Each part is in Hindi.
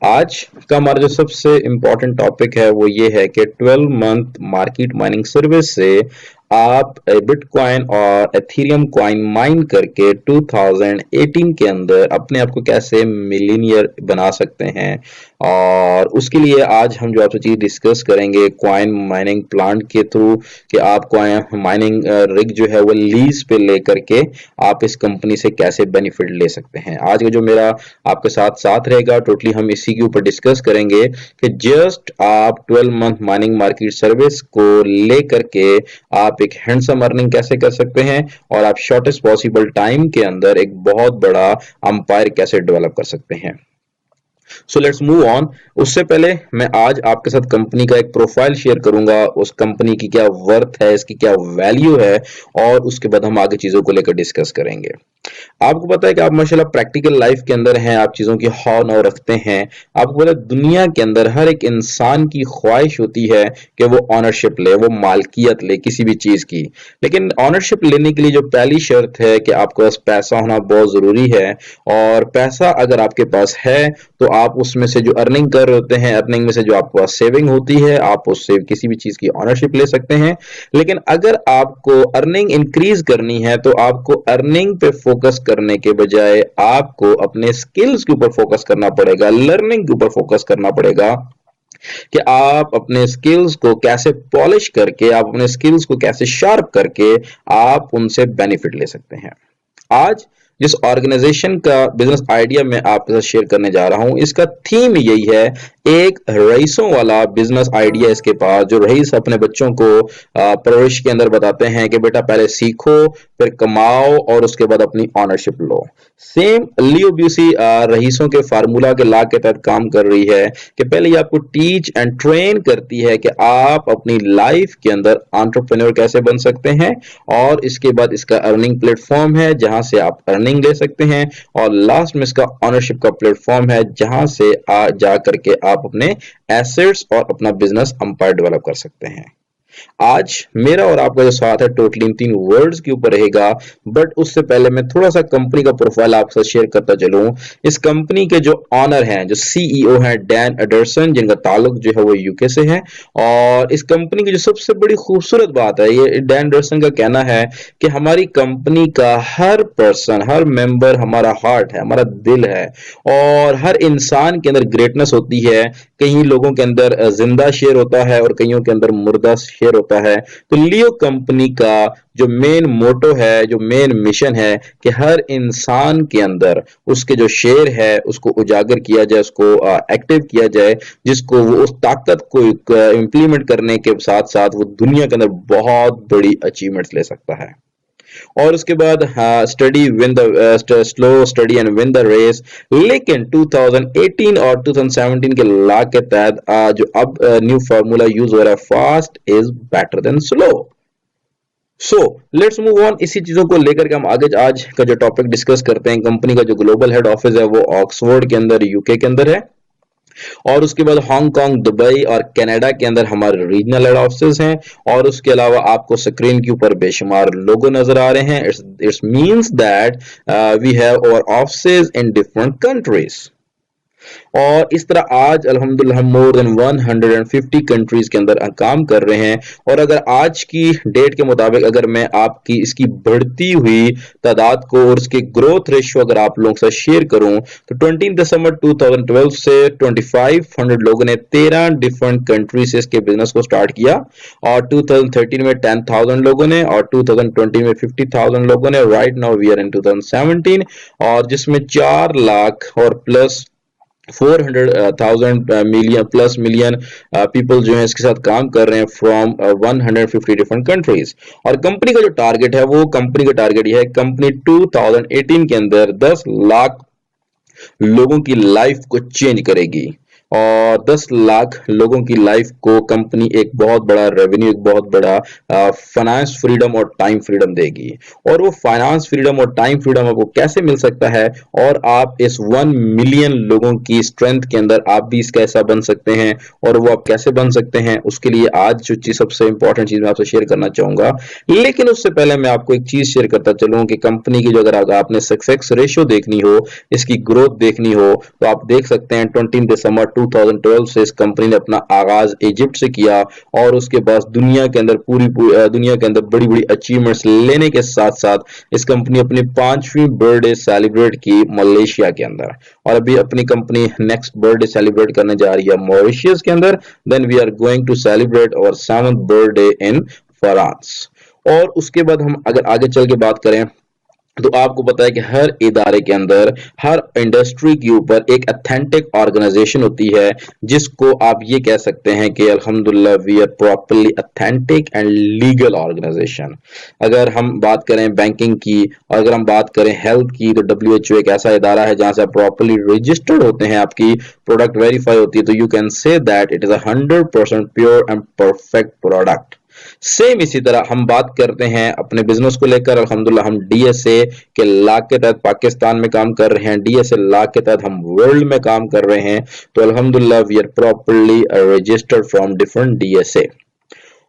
आज का हमारा जो सबसे इम्पोर्टेंट टॉपिक है वो ये है कि 12 मंथ मार्केट माइनिंग सर्विस से आप बिटकॉइन और एथीरियम कॉइन माइन करके 2018 के अंदर अपने आप को कैसे मिलीनियर बना सकते हैं। और उसके लिए आज हम जो आपसे चीज डिस्कस करेंगे कॉइन माइनिंग प्लांट के थ्रू कि आप कॉइन माइनिंग रिग जो है वो लीज पे लेकर के आप इस कंपनी से कैसे बेनिफिट ले सकते हैं। आज का जो मेरा आपके साथ साथ रहेगा टोटली हम इसी के ऊपर डिस्कस करेंगे कि जस्ट आप 12 मंथ माइनिंग मार्केट सर्विस को लेकर के आप एक हैंडसम अर्निंग कैसे कर सकते हैं और आप शॉर्टेस्ट पॉसिबल टाइम के अंदर एक बहुत बड़ा अंपायर कैसे डेवलप कर सकते हैं। So let's move on. उससे पहले मैं आज आपके साथ कंपनी का एक प्रोफाइल शेयर करूंगा, उस कंपनी की क्या वर्थ है, इसकी क्या वैल्यू है, और उसके बाद हम आगे चीजों को लेकर डिस्कस करेंगे। आपको पता है कि आप माशाल्लाह प्रैक्टिकल लाइफ के अंदर हैं, आप चीजों की हौ नौ रखते हैं। आपको पता है दुनिया के अंदर हर एक इंसान की ख्वाहिश होती है कि वो ऑनरशिप ले, वो मालकियत ले किसी भी चीज की। लेकिन ऑनरशिप लेने के लिए जो पहली शर्त है कि आपके पास पैसा होना बहुत जरूरी है, और पैसा अगर आपके पास है तो आप उसमें से जो अर्निंग कर रहे होते हैं, अर्निंग में से जो आपके पास सेविंग होती है, आप उससे किसी भी चीज की ऑनरशिप ले सकते हैं। लेकिन अगर आपको अर्निंग इंक्रीज करनी है तो आपको अर्निंग पे फोकस करने के बजाय आपको अपने स्किल्स के ऊपर फोकस करना पड़ेगा, लर्निंग के ऊपर फोकस करना पड़ेगा कि आप अपने स्किल्स को कैसे पॉलिश करके, आप अपने स्किल्स को कैसे शार्प करके आप उनसे बेनिफिट ले सकते हैं। आज जिस ऑर्गेनाइजेशन का बिजनेस आइडिया मैं आपके साथ शेयर करने जा रहा हूं, इसका थीम यही है, एक रईसों वाला बिजनेस आइडिया इसके पास, जो रईस अपने बच्चों को परवरिश के अंदर बताते हैं कि बेटा पहले सीखो, फिर कमाओ और उसके बाद अपनी ऑनरशिप लो। सेम लियो ब्यूसी रईसों के फार्मूला के ला के तहत काम कर रही है कि पहले ये आपको टीच एंड ट्रेन करती है कि आप अपनी लाइफ के अंदर एंटरप्रेन्योर कैसे बन सकते हैं, और इसके बाद इसका अर्निंग प्लेटफॉर्म है जहां से आप अर्निंग ले सकते हैं, और लास्ट में इसका ऑनरशिप का प्लेटफॉर्म है जहां से जा करके आप अपने एसेट्स और अपना बिजनेस अंपायर डेवलप कर सकते हैं। आज मेरा और आपका जो साथ है टोटली इन 3 वर्ड्स के ऊपर रहेगा, बट उससे पहले मैं थोड़ा सा कंपनी का प्रोफाइल आपके साथ शेयर करता चलूं। इस कंपनी के जो ऑनर हैं, जो सीईओ हैं, डैन एंडरसन, जिनका ताल्लुक जो है वो यूके से है। और इस कंपनी की जो सबसे बड़ी खूबसूरत बात है, ये डैन एंडरसन का कहना है कि हमारी कंपनी का हर पर्सन, हर मेंबर हमारा हार्ट है, हमारा दिल है, और हर इंसान के अंदर ग्रेटनेस होती है। कई लोगों के अंदर जिंदा शेर होता है और कईयों के अंदर मुर्दा शेर होता है। तो लियो कंपनी का जो मेन मोटो है, जो मेन मिशन है कि हर इंसान के अंदर उसके जो शेर है उसको उजागर किया जाए, उसको एक्टिव किया जाए, जिसको वो उस ताकत को इंप्लीमेंट करने के साथ साथ वो दुनिया के अंदर बहुत बड़ी अचीवमेंट्स ले सकता है। और उसके बाद study win the slow study and win the race. लेकिन 2018 और 2017 के लॉ के तहत जो अब न्यू फार्मूला यूज हो रहा है, fast is better than slow. So let's move on. इसी चीजों को लेकर के हम आगे आज का जो टॉपिक डिस्कस करते हैं। कंपनी का जो ग्लोबल हेड ऑफिस है वो ऑक्सफोर्ड के अंदर, यूके के अंदर है, और उसके बाद हांगकांग, दुबई और कनाडा के अंदर हमारे रीजनल हेड ऑफिस हैं। और उसके अलावा आपको स्क्रीन के ऊपर बेशुमार लोगो नजर आ रहे हैं। It's means that we have our offices in different countries. और इस तरह आज अल्हम्दुलिल्लाह हम मोर देन 150 कंट्रीज के अंदर काम कर रहे हैं। और अगर आज की डेट के मुताबिक अगर मैं आपकी इसकी बढ़ती हुई तादाद को और इसके ग्रोथ रेशियो अगर आप लोगों के साथ शेयर करूं, तो 20 दिसंबर 2012 से 2500 लोगों ने 13 डिफरेंट कंट्री से इसके बिजनेस को स्टार्ट किया। और 2013 में 10,000 लोगों ने, और 2020 में 50,000 लोगों ने। Right now we are in 2017, और जिसमें 4 लाख और प्लस 400,000 मिलियन पीपल जो है इसके साथ काम कर रहे हैं फ्रॉम 150 डिफरेंट कंट्रीज। और कंपनी का जो टारगेट है, वो कंपनी का टारगेट ये है, कंपनी 2018 के अंदर 10 लाख लोगों की लाइफ को चेंज करेगी। और 10 लाख लोगों की लाइफ को कंपनी एक बहुत बड़ा रेवेन्यू, एक बहुत बड़ा फाइनेंस फ्रीडम और टाइम फ्रीडम देगी। और वो फाइनेंस फ्रीडम और टाइम फ्रीडम आपको कैसे मिल सकता है, और आप इस 1 मिलियन लोगों की स्ट्रेंथ के अंदर आप भी इसका ऐसा बन सकते हैं, और वो आप कैसे बन सकते हैं उसके लिए आज जो चीज सबसे इंपॉर्टेंट चीज मैं आपसे शेयर करना चाहूंगा। लेकिन उससे पहले मैं आपको एक चीज शेयर करता चलूं कि कंपनी की जो अगर आपने सक्सेस रेशियो देखनी हो, इसकी ग्रोथ देखनी हो, तो आप देख सकते हैं 20 दिसंबर 2012 से इस कंपनी ने अपना आगाज इजिप्ट से किया, और उसके बाद दुनिया के अंदर दुनिया के अंदर बड़ी बड़ी अचीवमेंट्स लेने के साथ साथ इस कंपनी अपनी 5वीं बर्थडे सेलिब्रेट की मलेशिया के अंदर, और अभी अपनी कंपनी नेक्स्ट बर्थडे सेलिब्रेट करने जा रही है मॉरिशियस के अंदर। Then we are going to celebrate our 7th birthday in France. और उसके बाद हम अगर आगे चल के बात करें, तो आपको पता है कि हर इदारे के अंदर, हर इंडस्ट्री के ऊपर एक अथेंटिक ऑर्गेनाइजेशन होती है, जिसको आप ये कह सकते हैं कि अल्हम्दुलिल्लाह we are properly authentic and legal organisation. अगर हम बात करें बैंकिंग की, और अगर हम बात करें हेल्थ की, तो WHO एक ऐसा इदारा है जहां से आप प्रॉपर्ली रजिस्टर्ड होते हैं, आपकी प्रोडक्ट वेरीफाई होती है, तो you can say that it is 100% pure and perfect product. Same इसी तरह हम बात करते हैं अपने बिजनेस को लेकर, अल्हम्दुलिल्लाह हम DSA के लॉ के तहत पाकिस्तान में काम कर रहे हैं, DSA लॉ के तहत हम वर्ल्ड में काम कर रहे हैं, तो अल्हम्दुलिल्लाह we are properly registered from different DSA।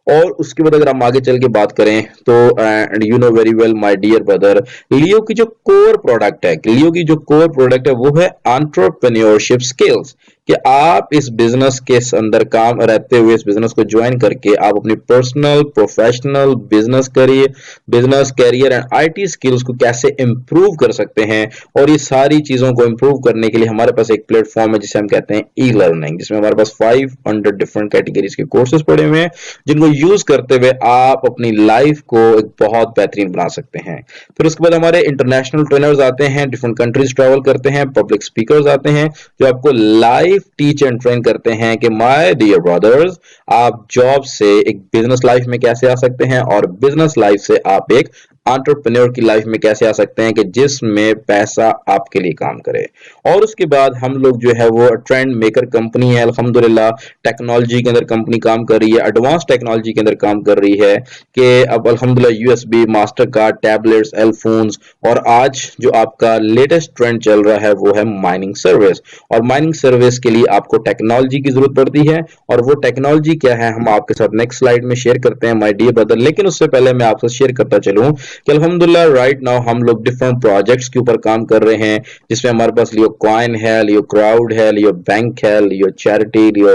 और उसके बाद अगर हम आगे चल के बात करें, तो you know very well my dear brother, Leo की जो कोर प्रोडक्ट है, लियो की जो कोर प्रोडक्ट है वो है एंटरप्रेन्योरशिप स्किल्स, कि आप इस बिजनेस के अंदर काम रहते हुए इस बिजनेस को ज्वाइन करके आप अपनी personal, professional, business career and IT skills को कैसे इंप्रूव कर सकते हैं। और ये सारी चीजों को इंप्रूव करने के लिए हमारे पास एक प्लेटफॉर्म है जिसे हम कहते हैं ई लर्निंग, जिसमें हमारे पास 500 डिफरेंट कैटेगरीज के कोर्सेज पड़े हुए हैं, जिनको यूज करते हुए आप अपनी लाइफ को एक बहुत बेहतरीन बना सकते हैं। फिर उसके बाद हमारे इंटरनेशनल ट्रेनर्स आते हैं, डिफरेंट कंट्रीज ट्रैवल करते हैं, पब्लिक स्पीकर्स आते हैं जो आपको लाइव टीच एंड ट्रेन करते हैं कि माय डियर ब्रदर्स, आप जॉब से एक बिजनेस लाइफ में कैसे आ सकते हैं, और बिजनेस लाइफ से आप एक एंटरप्रेन्योर की लाइफ में कैसे आ सकते हैं कि जिसमें पैसा आपके लिए काम करे। और उसके बाद हम लोग जो है वो ट्रेंड मेकर कंपनी है, अल्हम्दुलिल्लाह टेक्नोलॉजी के अंदर कंपनी काम कर रही है, एडवांस टेक्नोलॉजी के अंदर काम कर रही है, कि अब अल्हम्दुलिल्लाह USB, master card, tablets, L phones, और आज जो आपका लेटेस्ट ट्रेंड चल रहा है वो है माइनिंग सर्विस। और माइनिंग सर्विस के लिए आपको टेक्नोलॉजी की जरूरत पड़ती है, और वो टेक्नोलॉजी क्या है हम आपके साथ नेक्स्ट स्लाइड में शेयर करते हैं माय डियर ब्रदर। लेकिन उससे पहले मैं आपसे शेयर करता चलूं कि अल्हम्दुलिल्लाह राइट नाउ हम लोग डिफरेंट प्रोजेक्ट्स के ऊपर काम कर रहे हैं, जिसमें हमारे पास लियो कॉइन है, लियो क्राउड है, लियो बैंक है, लियो चैरिटी, लियो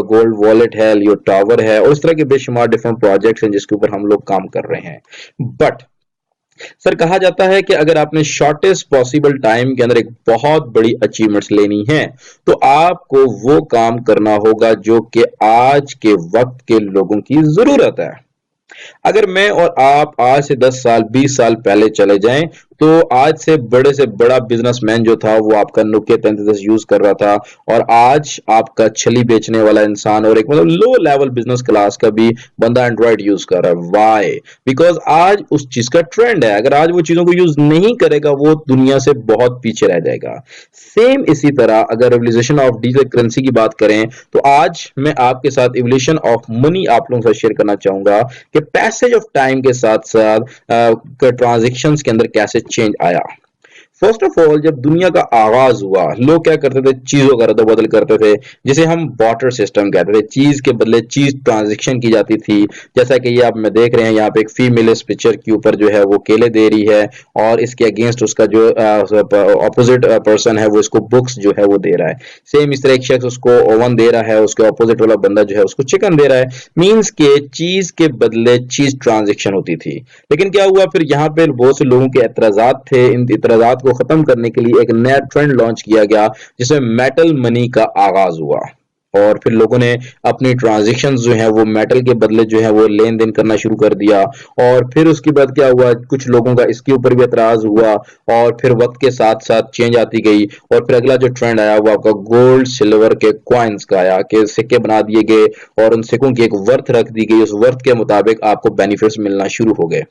गोल्ड वॉलेट है, लियो टावर है, और इस तरह के बेशुमार डिफरेंट प्रोजेक्ट्स हैं जिसके ऊपर हम लोग काम कर रहे हैं। बट सर कहा जाता है कि अगर आपने शॉर्टेस्ट पॉसिबल टाइम के अंदर एक बहुत बड़ी अचीवमेंट्स लेनी है, तो आपको वो काम करना होगा जो कि आज के वक्त के लोगों की जरूरत है। अगर मैं और आप आज से 10 साल 20 साल पहले चले जाएं, तो आज से बड़ा बिजनेसमैन जो था वो आपका नोकिया 3310 यूज कर रहा था, और आज आपका छली बेचने वाला इंसान और एक मतलब लो लेवल बिजनेस क्लास का भी बंदा एंड्रॉइड यूज कर रहा है। वाई? बिकॉज आज उस चीज का ट्रेंड है, अगर आज वो चीजों को यूज नहीं करेगा वो दुनिया से बहुत पीछे रह जाएगा। सेम इसी तरह अगर एवोल्यूशन ऑफ डिजिटल करेंसी की बात करें, तो आज मैं आपके साथ एवोल्यूशन ऑफ मनी आप लोगों से शेयर करना चाहूंगा कि पैसेज ऑफ टाइम के साथ साथ ट्रांजेक्शन्स के अंदर कैसे चेंज आया। फर्स्ट ऑफ ऑल जब दुनिया का आगाज हुआ, लोग क्या करते थे, चीजों का रद्द बदल करते थे, जिसे हम बार्टर सिस्टम कहते थे, चीज के बदले चीज ट्रांजेक्शन की जाती थी। जैसा कि ये आप में देख रहे हैं, यहाँ पे एक फीमेल इस पिक्चर के ऊपर जो है वो केले दे रही है, और इसके अगेंस्ट उसका जो ऑपोजिट पर्सन है वो इसको बुक्स जो है वो दे रहा है। सेम इस तरह एक शख्स उसको ओवन दे रहा है, उसके ऑपोजिट वाला बंदा जो है उसको चिकन दे रहा है। मीन्स के चीज के बदले चीज ट्रांजेक्शन होती थी। लेकिन क्या हुआ, फिर यहाँ पे बहुत से लोगों के एतराजात थे, इन एतराजात को खत्म करने के लिए एक नया ट्रेंड लॉन्च किया गया, जिसमें मेटल मनी का आगाज हुआ, और फिर लोगों ने अपनी ट्रांजैक्शंस जो है वो मेटल के बदले जो है वो लेन देन करना शुरू कर दिया। और फिर उसके बाद क्या हुआ, कुछ लोगों का इसके ऊपर भी एतराज हुआ, और फिर वक्त के साथ साथ चेंज आती गई, और फिर अगला जो ट्रेंड आया वो आपका गोल्ड सिल्वर के क्वाइंस का आया, कि सिक्के बना दिए गए और उन सिक्कों की एक वर्थ रख दी गई, उस वर्थ के मुताबिक आपको बेनिफिट्स मिलना शुरू हो गए।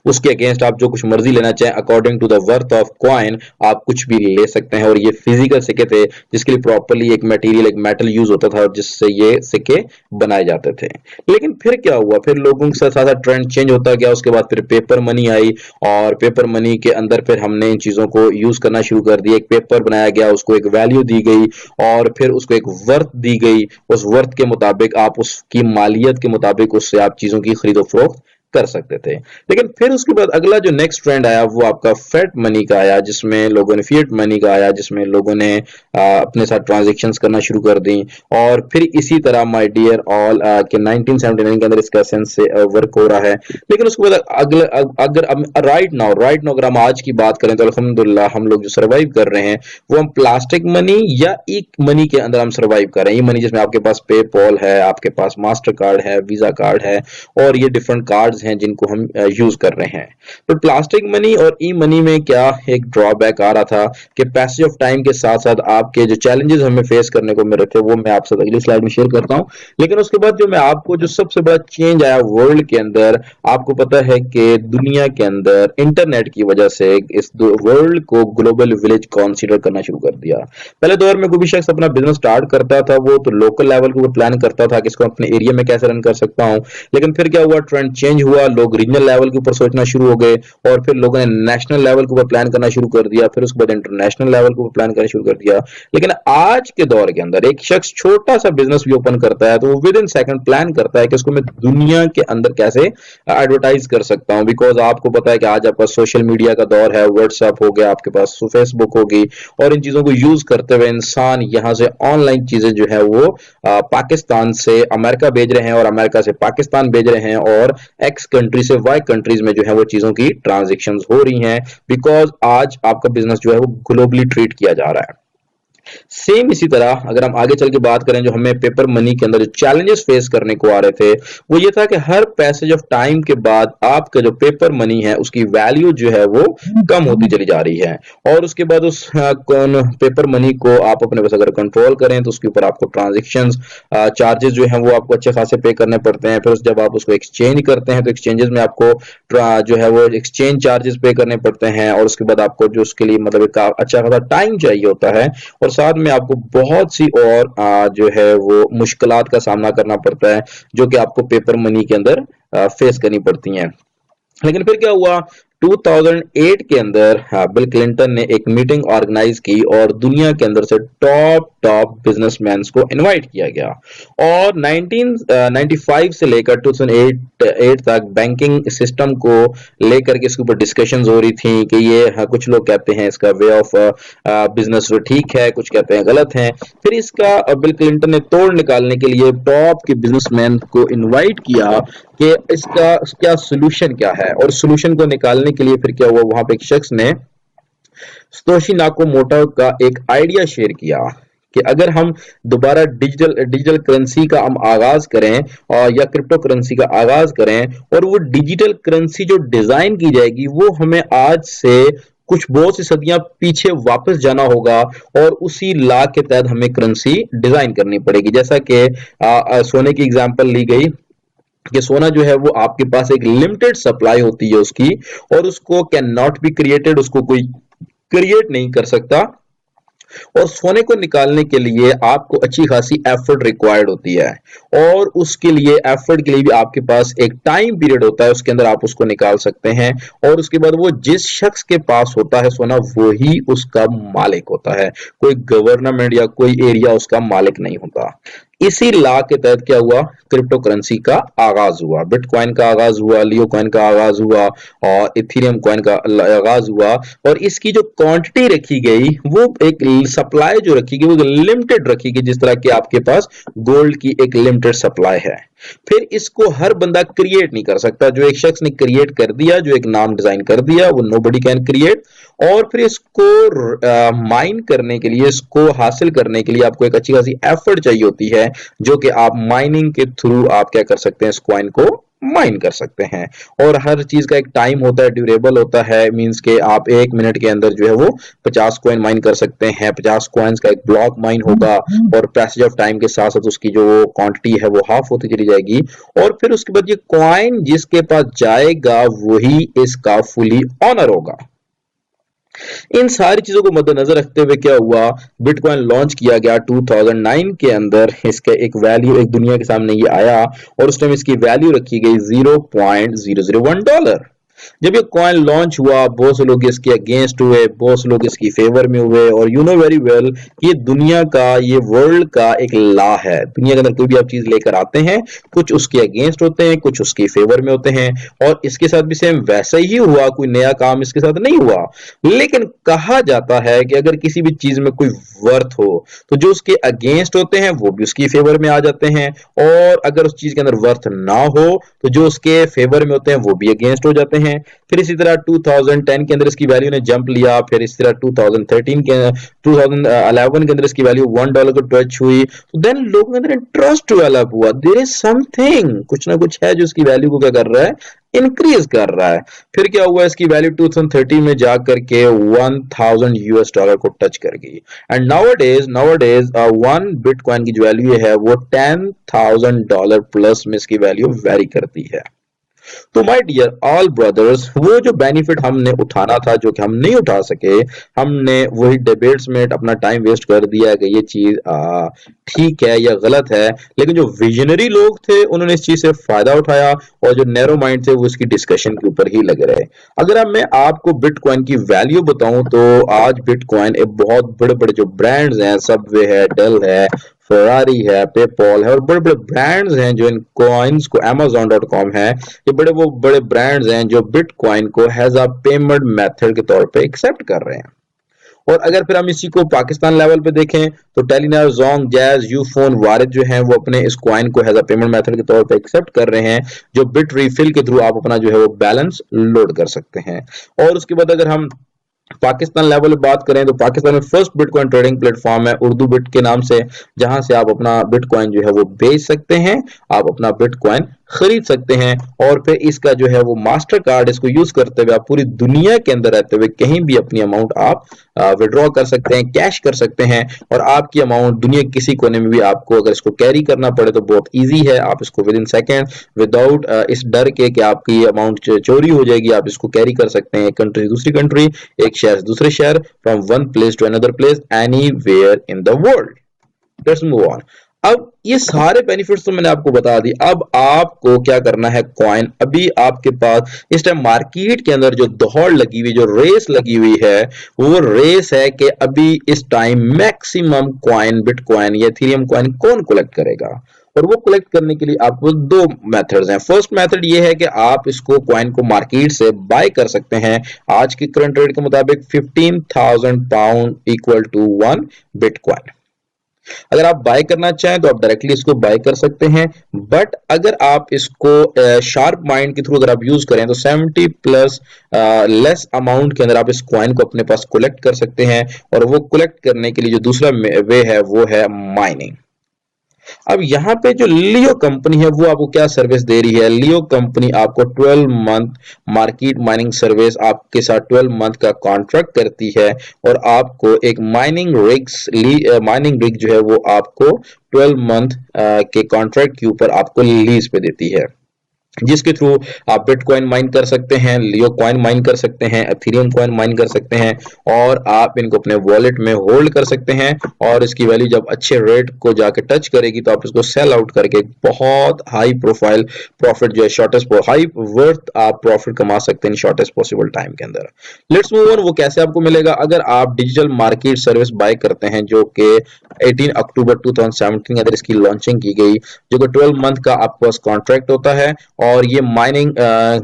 उसके अगेंस्ट आप जो कुछ मर्जी लेना चाहें according to the worth of coin आप कुछ भी ले सकते हैं। और ये फिजिकल सिक्के थे जिसके लिए प्रॉपर्ली एक मटेरियल, एक मेटल यूज होता था जिससे ये सिक्के बनाए जाते थे। लेकिन फिर क्या हुआ, फिर लोगों के साथ साथ ट्रेंड चेंज होता गया। उसके बाद फिर पेपर मनी आई और पेपर मनी के अंदर फिर हमने इन चीजों को यूज करना शुरू कर दिया। एक पेपर बनाया गया, उसको एक वैल्यू दी गई और फिर उसको एक वर्थ दी गई। उस वर्थ के मुताबिक आप उसकी मालियत के मुताबिक उससे आप चीजों की खरीदो फरोख्त कर सकते थे। लेकिन फिर उसके बाद अगला जो नेक्स्ट ट्रेंड आया वो आपका फिएट मनी का आया, जिसमें लोगों ने फिएट मनी का आया, जिसमें लोगों ने अपने साथ ट्रांजैक्शंस करना शुरू कर दी। और फिर इसी तरह माय डियर ऑल के 1979 के अंदर इसका सेंस से वर्क हो रहा है। लेकिन उसके बाद अगला अगर राइट नाउ अगर हम आज की बात करें तो अल्हम्दुलिल्लाह हम लोग जो सर्वाइव कर रहे हैं वो हम प्लास्टिक मनी या ई मनी के अंदर हम सर्वाइव कर रहे हैं। ई मनी जिसमें आपके पास पेपॉल है, आपके पास मास्टर कार्ड है, वीजा कार्ड है और ये डिफरेंट कार्ड्स हैं जिनको हम यूज कर रहे हैं। तो प्लास्टिक मनी और ई मनी में क्या एक ड्रॉबैक आ रहा था कि पैसेज ऑफ टाइम के साथ साथ आपके जो चैलेंजेस हमें फेस करने को मिल रहे थे वो मैं आपसे अगली स्लाइड में शेयर करता हूं। लेकिन उसके बाद जो मैं आपको जो सबसे बड़ा चेंज आया वर्ल्ड के अंदर, आपको पता है कि दुनिया के अंदर इंटरनेट की वजह से इस वर्ल्ड को ग्लोबल विलेज कंसीडर करना शुरू कर दिया। पहले दौर में कोई भी शख्स अपना बिजनेस स्टार्ट करता था वो तो लोकल लेवल के ऊपर प्लान करता था कि इसको अपने एरिया में कैसे रन कर सकता हूं। लेकिन फिर क्या हुआ, ट्रेंड चेंज हुआ, लोग रीजनल लेवल के ऊपर सोचना शुरू हो गए और फिर लोगों ने नेशनल लेवल के ऊपर प्लान करना शुरू कर दिया, फिर उसके बाद इंटरनेशनल लेवल के ऊपर प्लान करना शुरू कर दिया। लेकिन आज के दौर के अंदर एक शख्स छोटा सा बिजनेस भी ओपन करता है तो वो विद इन सेकंड प्लान करता है कि इसको मैं दुनिया के अंदर कैसे एडवर्टाइज कर सकता हूं। बिकॉज आपको पता है कि आज आपका सोशल मीडिया का दौर है, व्हाट्सएप हो गया, आपके पास फेसबुक होगी और इन चीजों को यूज करते हुए इंसान यहां से ऑनलाइन चीजें जो है वो पाकिस्तान से अमेरिका भेज रहे हैं और अमेरिका से पाकिस्तान भेज रहे हैं और एक्स कंट्री से वाई कंट्रीज में जो है वो चीजों की ट्रांजेक्शन हो रही हैं। बिकॉज आज आपका बिजनेस जो है वो ग्लोबली ट्रीट किया जा रहा है। सेम इसी तरह अगर हम आगे चल के बात करें जो हमें पेपर मनी के अंदर जो चैलेंजेस फेस करने को आ रहे थे वो ये था कि हर पैसेज ऑफ टाइम के बाद आपका जो पेपर मनी है उसकी वैल्यू जो है वो कम होती चली जा रही है। और उसके बाद उस कौन पेपर मनी को आप अपने पास अगर कंट्रोल करें तो उसके ऊपर आपको ट्रांजेक्शन चार्जेस जो है वो आपको अच्छे खासे पे करने पड़ते हैं। फिर जब आप उसको एक्सचेंज करते हैं तो एक्सचेंजेस में आपको जो है वो एक्सचेंज चार्जेस पे करने पड़ते हैं और उसके बाद आपको जो उसके लिए मतलब एक अच्छा खासा टाइम चाहिए होता है और साथ में आपको बहुत सी और जो है वो मुश्किलात का सामना करना पड़ता है जो कि आपको पेपर मनी के अंदर फेस करनी पड़ती हैं। लेकिन फिर क्या हुआ, 2008 के अंदर बिल क्लिंटन ने एक मीटिंग ऑर्गेनाइज की और दुनिया के अंदर से टॉप बिजनेसमैन को इनवाइट किया गया और 1995 से लेकर 2008 तक बैंकिंग सिस्टम को लेकर के इसके ऊपर डिस्कशंस हो रही थी कि ये कुछ लोग कहते हैं इसका वे ऑफ बिजनेस ठीक है, कुछ कहते हैं गलत है। फिर इसका बिल क्लिंटन ने तोड़ निकालने के लिए टॉप के बिजनेसमैन को इनवाइट किया कि इसका क्या सोल्यूशन क्या है। और सोल्यूशन को निकालने के लिए फिर क्या हुआ, वहां पे एक शख्स ने सतोशी नाकामोटो का एक आइडिया शेयर किया कि अगर हम दोबारा डिजिटल करेंसी का हम आगाज करें और या क्रिप्टो करेंसी का आगाज करें और वो डिजिटल करेंसी जो डिजाइन की जाएगी वो हमें आज से कुछ बहुत सी सदियां पीछे वापस जाना होगा और उसी लॉ के तहत हमें करेंसी डिजाइन करनी पड़ेगी। जैसा कि सोने की एग्जांपल ली गई कि सोना जो है वो आपके पास एक लिमिटेड सप्लाई होती है उसकी और उसको कैन नॉट बी क्रिएटेड, उसको कोई क्रिएट नहीं कर सकता और सोने को निकालने के लिए आपको अच्छी खासी एफर्ट रिक्वायर्ड होती है और उसके लिए एफर्ट के लिए भी आपके पास एक टाइम पीरियड होता है, उसके अंदर आप उसको निकाल सकते हैं और उसके बाद वो जिस शख्स के पास होता है सोना वही उसका मालिक होता है, कोई गवर्नमेंट या कोई एरिया उसका मालिक नहीं होता। इसी लॉ के तहत क्या हुआ, क्रिप्टो करेंसी का आगाज हुआ, बिटकॉइन का आगाज हुआ, लियो कॉइन का आगाज हुआ और इथेरियम कॉइन का आगाज हुआ। और इसकी जो क्वांटिटी रखी गई वो एक सप्लाई जो रखी गई वो लिमिटेड रखी गई, जिस तरह की आपके पास गोल्ड की एक लिमिटेड सप्लाई है। फिर इसको हर बंदा क्रिएट नहीं कर सकता, जो एक शख्स ने क्रिएट कर दिया, जो एक नाम डिजाइन कर दिया वो नोबडी कैन क्रिएट। और फिर इसको माइन करने के लिए, इसको हासिल करने के लिए आपको एक अच्छी खासी एफर्ट चाहिए होती है जो कि आप माइनिंग के थ्रू आप क्या कर सकते हैं, इस कॉइन को माइन कर सकते हैं। और हर चीज का एक टाइम होता है, ड्यूरेबल होता है, मींस के आप 1 मिनट के अंदर जो है वो 50 कॉइन माइन कर सकते हैं। 50 कॉइन्स का एक ब्लॉक माइन होगा और पैसेज ऑफ टाइम के साथ साथ उसकी जो क्वांटिटी है वो हाफ होती चली जाएगी। और फिर उसके बाद ये कॉइन जिसके पास जाएगा वही इसका फुली ऑनर होगा। इन सारी चीजों को मद्देनजर रखते हुए क्या हुआ, बिटकॉइन लॉन्च किया गया 2009 के अंदर। इसका एक वैल्यू एक दुनिया के सामने ये आया और उस टाइम इसकी वैल्यू रखी गई $0.001। जब ये कॉइन लॉन्च हुआ बहुत से लोग इसके अगेंस्ट हुए, बहुत से लोग इसकी फेवर में हुए। और यू नो वेरी वेल ये दुनिया का, ये वर्ल्ड का एक लॉ है। दुनिया के अंदर कोई भी आप चीज लेकर आते हैं, कुछ उसके अगेंस्ट होते हैं, कुछ उसकी फेवर में होते हैं। और इसके साथ भी सेम वैसा ही हुआ, कोई नया काम इसके साथ नहीं हुआ। लेकिन कहा जाता है कि अगर किसी भी चीज में कोई वर्थ हो तो जो उसके अगेंस्ट होते हैं वो भी उसकी फेवर में आ जाते हैं, और अगर उस चीज के अंदर वर्थ ना हो तो जो उसके फेवर में होते हैं वो भी अगेंस्ट हो जाते हैं। फिर इसी तरह 2010 के अंदर इसकी वैल्यू ने जंप लिया। फिर इसी तरह 2011 के अंदर इसकी वैल्यू $1 को टच हुई। तो देन लोगों के अंदर इंटरेस्ट डेवलप हुआ, देयर इज समथिंग, कुछ ना कुछ है जो इसकी वैल्यू को क्या कर रहा है, इंक्रीज कर रहा है। फिर क्या हुआ, इसकी वैल्यू 2013 में जाकर के $1000 को टच कर गई। एंड नाउअडेज वन बिटकॉइन की जो वैल्यू है वो $10,000 प्लस में इसकी वैल्यू वेरी करती है। तो माय डियर ऑल ब्रदर्स, वो जो बेनिफिट हमने उठाना था जो कि हम नहीं उठा सके, हमने वही डिबेट्स में अपना टाइम वेस्ट कर दिया कि ये चीज ठीक है या गलत है। लेकिन जो विजनरी लोग थे उन्होंने इस चीज से फायदा उठाया और जो नैरो माइंड थे वो इसकी डिस्कशन के ऊपर ही लगे रहे। अगर अब मैं आपको बिटकॉइन की वैल्यू बताऊं तो आज बिटकॉइन एक बहुत बड़े बड़े जो ब्रांड्स हैं, सबवे है, डेल है, फरारी है, पेपॉल है और बड़े बड़े ब्रांड्स हैं जो इन कॉइन्स को, amazon.com है, ये वो बड़े ब्रांड्स हैं जो बिटकॉइन को हैज अ पेमेंट मेथड के तौर पे एक्सेप्ट कर रहे हैं। और अगर फिर हम इसी को पाकिस्तान लेवल पे देखें तो टेलीनॉर, जोंग, जैज, यूफोन, वारिद जो हैं वो अपने इस कॉइन को हैज अ पेमेंट मेथड के तौर पे एक्सेप्ट कर रहे हैं, जो बिट रीफिल के थ्रू आप अपना जो है वो बैलेंस लोड कर सकते हैं। और उसके बाद अगर हम पाकिस्तान लेवल पे बात करें तो पाकिस्तान में फर्स्ट बिटकॉइन ट्रेडिंग प्लेटफॉर्म है उर्दू बिट के नाम से, जहां से आप अपना बिटकॉइन जो है वो बेच सकते हैं, आप अपना बिटकॉइन खरीद सकते हैं। और फिर इसका जो है वो मास्टर कार्ड, इसको यूज करते हुए आप पूरी दुनिया के अंदर रहते हुए कहीं भी अपनी अमाउंट आप विड्रॉ कर सकते हैं, कैश कर सकते हैं। और आपकी अमाउंट दुनिया के किसी कोने में भी आपको अगर इसको कैरी करना पड़े तो बहुत ईजी है, आप इसको विद इन सेकेंड विदाउट इस डर के कि आपकी अमाउंट चोरी हो जाएगी, आप इसको कैरी कर सकते हैं एक कंट्री से दूसरी कंट्री, एक शहर से दूसरे शहर, from one place to another place, anywhere in the world. Let's move on. अब ये सारे बेनिफिट्स तो मैंने आपको बता दी। अब आपको क्या करना है, कॉइन अभी आपके पास इस टाइम मार्केट के अंदर जो दौड़ लगी हुई, जो रेस लगी हुई है, वो रेस है कि अभी इस टाइम मैक्सिमम कॉइन, बिटकॉइन या इथेरियम कॉइन कौन कलेक्ट करेगा। और वो कलेक्ट करने के लिए आपको दो मेथड्स हैं। फर्स्ट मेथड ये है कि आप इसको कॉइन को मार्केट से बाय कर सकते हैं। आज की करंट रेट के मुताबिक 15,000 पाउंड इक्वल टू 1 बिटकॉइन। अगर आप बाय करना चाहें तो आप डायरेक्टली इसको बाय कर सकते हैं, बट अगर आप इसको शार्प माइंड के थ्रू अगर आप यूज करें तो 70 प्लस लेस अमाउंट के अंदर आप इस कॉइन को अपने पास कलेक्ट कर सकते हैं। और वो कलेक्ट करने के लिए जो दूसरा वे है वो है माइनिंग। अब यहाँ पे जो लियो कंपनी है वो आपको क्या सर्विस दे रही है, लियो कंपनी आपको 12 मंथ मार्केट माइनिंग सर्विस आपके साथ 12 मंथ का कॉन्ट्रैक्ट करती है और आपको एक माइनिंग रिग जो है वो आपको 12 मंथ के कॉन्ट्रैक्ट के ऊपर आपको लीज पे देती है, जिसके थ्रू आप बिटकॉइन माइन कर सकते हैं, लियो कॉइन माइन कर सकते हैं, एथेरियम कॉइन माइन कर सकते हैं और आप इनको अपने वॉलेट में होल्ड कर सकते हैं। और इसकी वैल्यू जब अच्छे रेट को जाके टच करेगी तो आप इसको सेल आउट करके बहुत हाई प्रोफाइल प्रॉफिट जो है, शॉर्टेस्ट हाई वर्थ आप प्रॉफिट कमा सकते हैं शॉर्टेस्ट पॉसिबल टाइम के अंदर। Let's move on. वो कैसे आपको मिलेगा, अगर आप डिजिटल मार्केट सर्विस बाय करते हैं जो कि 18 अक्टूबर 2017 अंदर इसकी लॉन्चिंग की गई, जो कि 12 मंथ का आपके पास कॉन्ट्रैक्ट होता है। और ये माइनिंग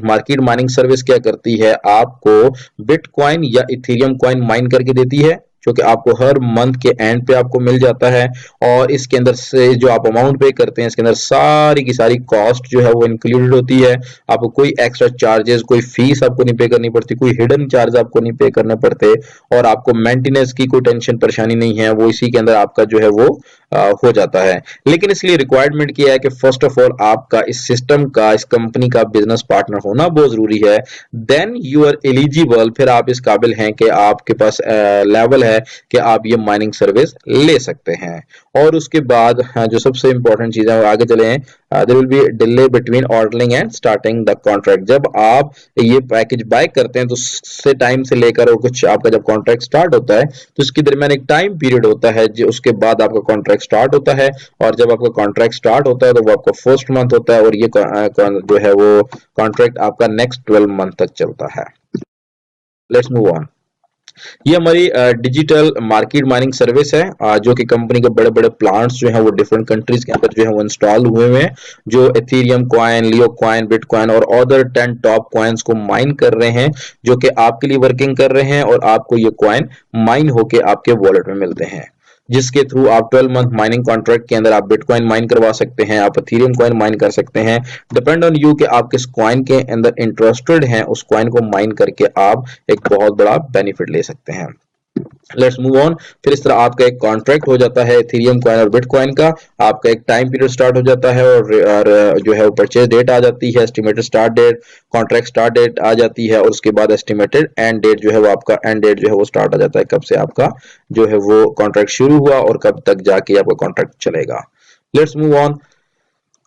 मार्केट माइनिंग सर्विस क्या करती है, आपको बिटकॉइन या इथेरियम कॉइन माइन करके देती है जो कि आपको हर मंथ के एंड पे आपको मिल जाता है। और इसके अंदर से जो आप अमाउंट पे करते हैं, इसके अंदर सारी की सारी कॉस्ट जो है वो इंक्लूडेड होती है। आपको कोई एक्स्ट्रा चार्जेस, कोई फीस आपको नहीं पे करनी पड़ती, कोई हिडन चार्ज आपको नहीं पे करने पड़ते, और आपको मेंटेनेंस की कोई टेंशन परेशानी नहीं है, वो इसी के अंदर आपका जो है वो हो जाता है। लेकिन इसलिए रिक्वायरमेंट क्या है कि फर्स्ट ऑफ ऑल आपका इस सिस्टम का, इस कंपनी का बिजनेस पार्टनर होना बहुत जरूरी है। देन यू आर एलिजिबल, फिर आप इस काबिल हैं कि आपके पास लेवल है कि आप ये माइनिंग सर्विस ले सकते हैं। और उसके बाद जो सबसे इंपॉर्टेंट चीज है, आगे चले हैं, there will be delay between ordering and starting the contract. जब आप ये पैकेज बाय करते हैं तो से टाइम से लेकर और कुछ आपका जब कॉन्ट्रैक्ट स्टार्ट होता है तो इसके दरमियान एक टाइम पीरियड होता है, जो उसके बाद आपका कॉन्ट्रैक्ट स्टार्ट होता है। और जब आपका कॉन्ट्रैक्ट स्टार्ट होता है तो वो आपका फर्स्ट मंथ होता है, और ये जो है वो कॉन्ट्रैक्ट आपका नेक्स्ट 12 मंथ तक चलता है। Let's move on. ये हमारी डिजिटल मार्केट माइनिंग सर्विस है, जो कि कंपनी के बड़े बड़े प्लांट्स जो हैं वो डिफरेंट कंट्रीज के अंदर जो है वो इंस्टॉल हुए हैं, जो एथेरियम कॉइन, लियो कॉइन, बिटकॉइन और अदर 10 टॉप कॉइन्स को माइन कर रहे हैं, जो कि आपके लिए वर्किंग कर रहे हैं, और आपको ये कॉइन माइन होके आपके वॉलेट में मिलते हैं, जिसके थ्रू आप 12 मंथ माइनिंग कॉन्ट्रैक्ट के अंदर आप बिटकॉइन माइन करवा सकते हैं, आप एथेरियम कॉइन माइन कर सकते हैं। डिपेंड ऑन यू कि आप किस कॉइन के अंदर इंटरेस्टेड हैं, उस कॉइन को माइन करके आप एक बहुत बड़ा बेनिफिट ले सकते हैं। Let's move on. फिर इस तरह आपका एक कॉन्ट्रैक्ट हो जाता है इथेरियम कॉइन और बिटकॉइन का, आपका एक टाइम पीरियड स्टार्ट हो जाता है, और जो है वो परचेज डेट आ जाती है, estimated start date, contract start date आ जाती है, और उसके बाद एस्टिमेटेड एंड डेट जो है वो आपका एंड डेट जो है वो स्टार्ट आ जाता है, कब से आपका जो है वो कॉन्ट्रैक्ट शुरू हुआ और कब तक जाके आपका कॉन्ट्रैक्ट चलेगा। Let's move on.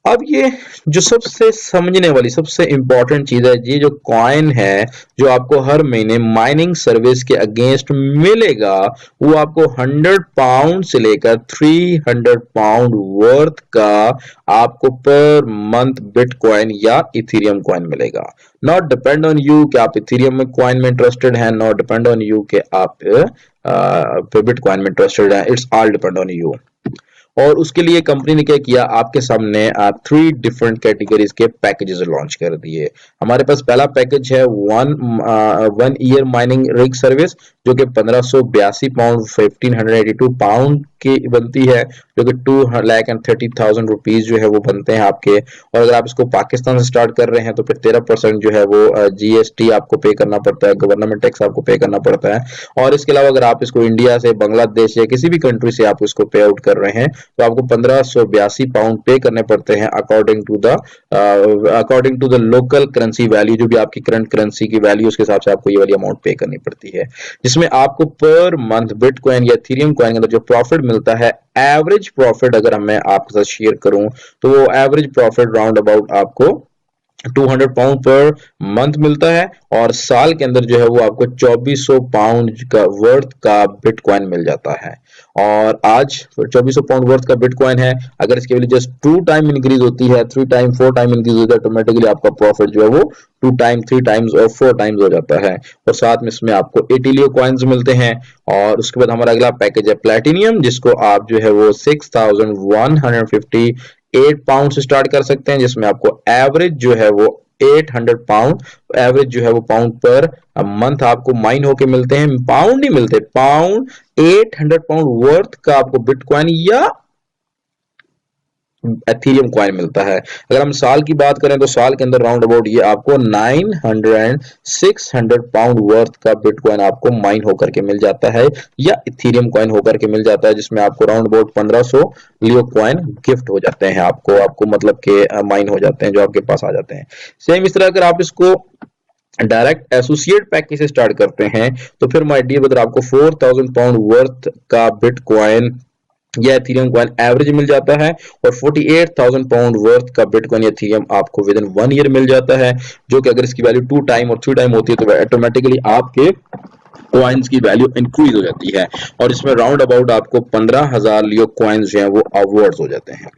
अब ये जो सबसे समझने वाली सबसे इंपॉर्टेंट चीज है, ये जो कॉइन है जो आपको हर महीने माइनिंग सर्विस के अगेंस्ट मिलेगा, वो आपको 100 पाउंड से लेकर 300 पाउंड वर्थ का आपको पर मंथ बिटकॉइन या इथेरियम कॉइन मिलेगा। नॉट डिपेंड ऑन यू कि आप इथेरियम में कॉइन में इंटरेस्टेड हैं, नॉट डिपेंड ऑन यू कि आप बिटकॉइन में इंटरेस्टेड हैं, it's all depend on you. और उसके लिए कंपनी ने क्या किया, आपके सामने 3 डिफरेंट कैटेगरीज के पैकेजेस लॉन्च कर दिए। हमारे पास पहला पैकेज है 1 ईयर माइनिंग रिग सर्विस, जो कि 1582 पाउंड 1582 पाउंड की बनती है, जो कि 2,30,000 रुपीज जो है वो बनते हैं आपके। और अगर आप इसको पाकिस्तान से स्टार्ट कर रहे हैं तो फिर 13% जो है वो जीएसटी आपको पे करना पड़ता है, गवर्नमेंट टैक्स आपको पे करना पड़ता है। और इसके अलावा अगर आप इसको इंडिया से, बांग्लादेश या किसी भी कंट्री से आप इसको पे आउट कर रहे हैं तो आपको 1582 पाउंड पे करने पड़ते हैं, according to the local currency value, जो भी आपकी करंट करेंसी की वैल्यू उसके हिसाब से आपको ये वाली अमाउंट पे करनी पड़ती है, जिसमें आपको पर मंथ बिटकॉइन या इथेरियम कॉइन के अंदर जो प्रॉफिट मिलता है, एवरेज प्रॉफिट अगर मैं आपके साथ शेयर करूं तो वो एवरेज प्रॉफिट राउंड अबाउट आपको 200 पाउंड पर मंथ मिलता है, और साल के अंदर जो है वो आपको 2400 पाउंड का वर्थ का बिटकॉइन मिल जाता है। और आज 2400 पाउंड वर्थ का बिटकॉइन है, अगर इसकी वैल्यू जस्ट 2 टाइम इंक्रीज होती है, 3 टाइम 4 टाइम इंक्रीज होता है, ऑटोमेटिकली आपका प्रॉफिट जो है वो 2 टाइम 3 टाइम्स और 4 टाइम्स हो जाता है। और साथ में इसमें आपको 80 लियो कॉइन्स मिलते हैं। और उसके बाद हमारा अगला पैकेज है प्लैटिनियम, जिसको आप जो है वो 6158 पाउंड से स्टार्ट कर सकते हैं, जिसमें आपको एवरेज जो है वो 800 पाउंड, एवरेज जो है वो पाउंड पर मंथ आपको माइन होके मिलते हैं, पाउंड नहीं मिलते, पाउंड 800 पाउंड वर्थ का आपको बिटकॉइन या एथेरियम कॉइन मिलता है। अगर हम साल की बात करें तो साल के अंदर राउंड अबाउट ये आपको 600 पाउंड वर्थ का बिटकॉइन आपको माइन होकर के मिल जाता है, या इथेरियम कॉइन होकर के मिल जाता है, जिसमें आपको round about 1500 Leo coin gift हो जाते हैं, आपको मतलब के माइन हो जाते हैं, जो आपके पास आ जाते हैं। सेम इस तरह अगर आप इसको डायरेक्ट एसोसिएट पैकेज से स्टार्ट करते हैं तो फिर माय डियर ब्रदर आपको 4000 पाउंड वर्थ का बिटकॉइन या इथेरियम कॉइन एवरेज मिल जाता है, और 48,000 पाउंड वर्थ का बिटकॉइन या इथेरियम आपको विद इन 1 ईयर मिल जाता है, जो कि अगर इसकी वैल्यू 2 टाइम और 3 टाइम होती है तो ऑटोमेटिकली आपके कॉइन्स की वैल्यू इंक्रीज हो जाती है, और इसमें राउंड अबाउट आपको 15,000 लियो कॉइन्स जो है वो अवार्ड्स हो जाते हैं।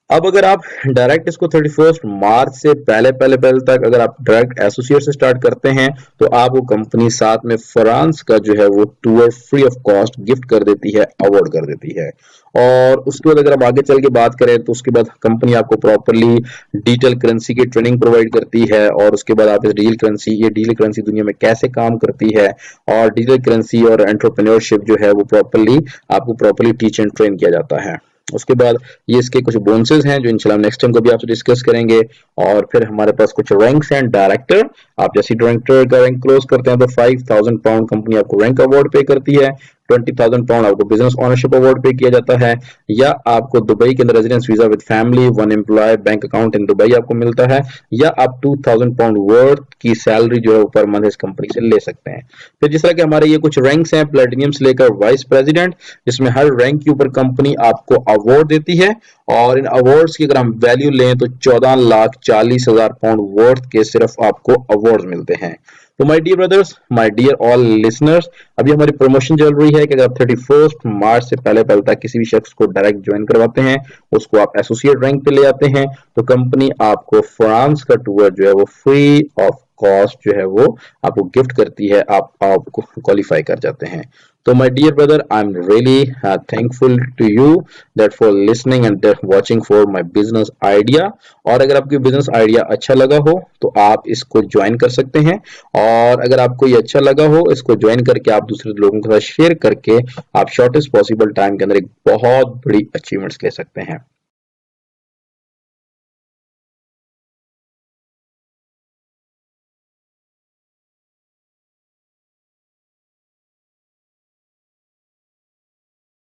अब अगर आप डायरेक्ट इसको 31 मार्च से पहले तक अगर आप डायरेक्ट एसोसिएट से स्टार्ट करते हैं तो आपको कंपनी साथ में फ्रांस का जो है वो tour free of cost gift कर देती है, अवार्ड कर देती है। और उसके बाद अगर आप आगे चल के बात करें तो उसके बाद कंपनी आपको प्रॉपरली डिजिटल करेंसी की ट्रेनिंग प्रोवाइड करती है, और उसके बाद आप इस डिजिटल करेंसी दुनिया में कैसे काम करती है, और डिजिटल करेंसी और एंटरप्रेन्योरशिप जो है वो प्रॉपरली आपको प्रॉपरली टीच एंड ट्रेन किया जाता है। उसके बाद ये इसके कुछ बोनसेस हैं जो इंशाल्लाह नेक्स्ट टाइम कभी आपसे डिस्कस करेंगे। और फिर हमारे पास कुछ रैंक्स हैं। डायरेक्टर, आप जैसे डायरेक्टर का रैंक क्लोज करते हैं तो 5000 पाउंड कंपनी आपको रैंक अवार्ड पे करती है, 20,000 पाउंड आपको बिजनेस ओनरशिप अवार्ड पे किया जाता है, या आपको दुबई के अंदर residence visa with family, one employ, bank account in Dubai आपको मिलता है, या आप 2000 पाउंड वर्थ की सैलरी जो है वो पर मंथ इस कंपनी से ले सकते हैं। फिर जिस तरह के हमारे ये कुछ रैंक्स हैं, प्लेटिनियम से लेकर वाइस प्रेसिडेंट, जिसमें हर रैंक के ऊपर कंपनी आपको अवार्ड देती है, और इन अवार्ड्स की अगर हम वैल्यू लें तो 14,40,000 पाउंड वर्थ के सिर्फ आपको अवार्ड मिलते हैं। तो my dear brothers, my dear all listeners, अभी हमारी प्रमोशन चल रही है कि अगर आप 31 मार्च से पहले तक किसी भी शख्स को डायरेक्ट ज्वाइन करवाते हैं, उसको आप एसोसिएट रैंक पे ले आते हैं, तो कंपनी आपको फ्रांस का टूर जो है वो फ्री ऑफ कॉस्ट जो है वो आपको गिफ्ट करती है, आप आपको क्वालिफाई कर जाते हैं। तो my dear brother, I am really thankful to you that for listening and watching for my business idea. और अगर आपको बिजनेस आइडिया अच्छा लगा हो तो आप इसको ज्वाइन कर सकते हैं, और अगर आपको ये अच्छा लगा हो, इसको ज्वाइन करके आप दूसरे लोगों के साथ शेयर करके आप शॉर्टेस्ट पॉसिबल टाइम के अंदर एक बहुत बड़ी अचीवमेंट्स ले सकते हैं।